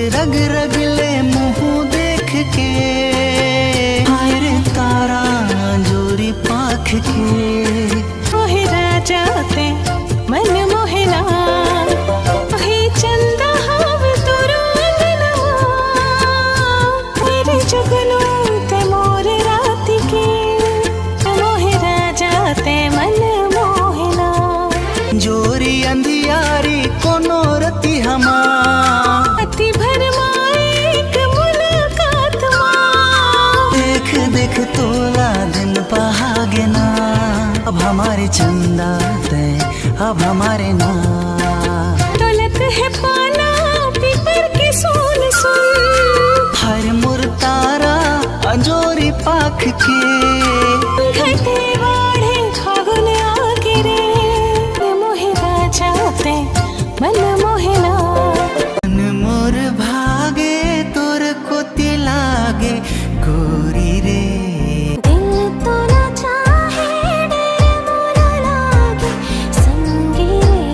रग रग ले मुँह देख के, हाय रे तारा जोरी पाख के। मोहे राजा ते मन मोहना, हे चंदा हाव तोरो अंगना, मेरे जुगनू ते मोर रात के। मोहे राजा ते मन मोहना, जोरी अंधियारी कोनो रति हमा, अति भरमाए एक मुलाकात माँ। देख देख तोला दिन पहागे ना, अब हमारे चंदा ते अब हमारे ना। दौलत है पाना पीपर की सोन सुन, हर मुर तारा अजोरी पाख के। घटे वाढ़े फागुन आगे रे, मोहे राजा ते मन मोहना। मन मोर भागे तोर कोती लागे गोरी रे। दिल तो ना चाहे डर मोला लागे संगी रे,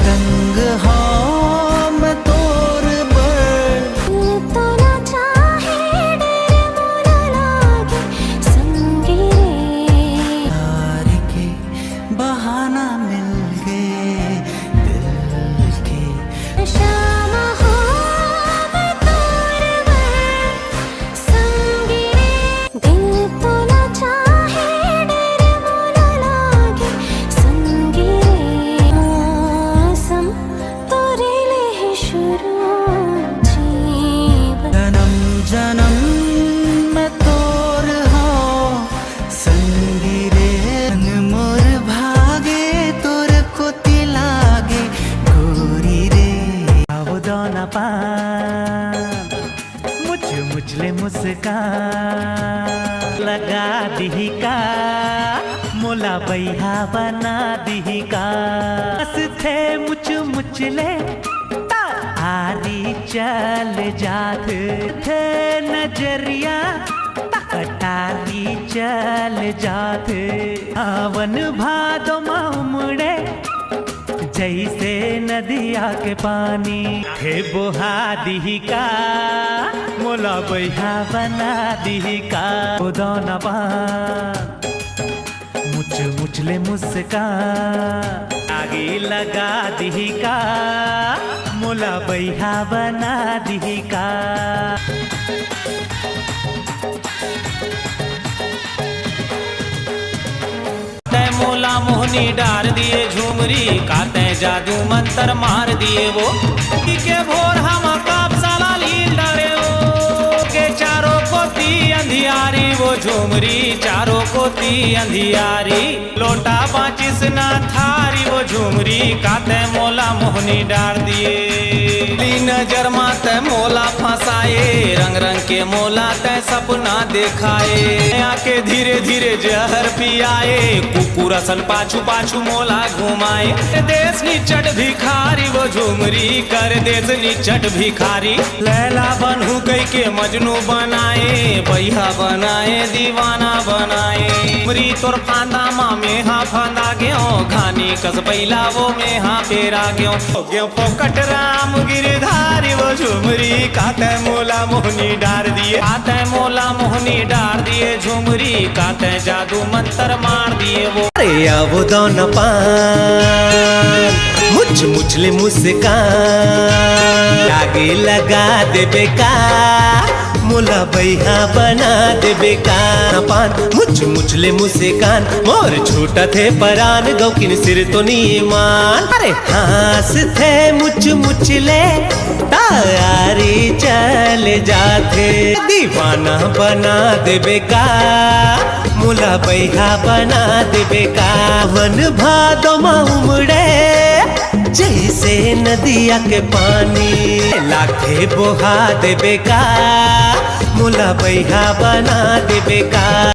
रंग हो मैं तोर बर। दिल तो ना चाहे डर मोला लागे संगी रे। प्यार के बहाना मिल गए दिल के। शाम हो मैं तोर बर संगी रे, दिल तो ना चाहे डर मोला लागे संगी रे। मौसम तोरे ले शुरू जीवन, जन्म जन्म मैं तोर हो संगी रे। मन मोर भागे तोर कोती लागे गोरी रे। आओ दोना पान मुझले मुस्कान लगा दी का, मोला बैहा बना दी का। हंस थे मुचले आरी चल जात थे नजरिया, कटारी चल जात। आवन भादो मुड़े जैसे नदिया के पानी, हे बोहा दी का, मोला बैहा बना दी का। दोना पान मुचले मुस्कान आगे लगा दी का, मोला बैहा बना दी का। तै मोला मोहनी डार दिए झुमरी, काते जादू मंतर मार दिए वो। के भोर हम काप साला लील डाले वो, के चारों कोती अंधियारी वो झुमरी, चारों कोती अंधियारी। लोटा बाचिस ना थारी वो झुमरी, काते मोला मोहनी डार दिए। ली नजर माते मोला फंसाए, रंग रंग के मोला तै सपना देखाए। आके धीरे धीरे जहर पियाए, कुकुर सन पाछू पाछू मोला घुमाए। देश निचट भिखारी वो झुमरी, कर देश निचट भिखारी। लैला बनहु कई के मजनू बनाए, बैहा बनाए दीवाना बनाए। मरी तोर फांदा माँ में हाँ फांदा गयो, घानी कस बैला वो में हाँ पेरा गयो पोकट राम गिरधारी वो झुमरी, काते मोला मोहनी डार दिए। काते मोला मोहनी डार दिए झुमरी, काते जादू मंतर मार दिए वो। अरे आवो दोना पान मुचले मुस्कान आगे लगा देबे का, मोला बैहा बना देबे का। पान मुचले मुस्कान मोर छोटा थे परान, गौकिन सिर तो नीमान। अरे हास थे मुचले तारी चल जाते, दीवाना बना देबे का, मोला बैहा बना देबे का। वन भादो मा उमड़े जैसे नदिया के पानी, लाखे बोहा देबे का, मोला बैहा बना देबे का।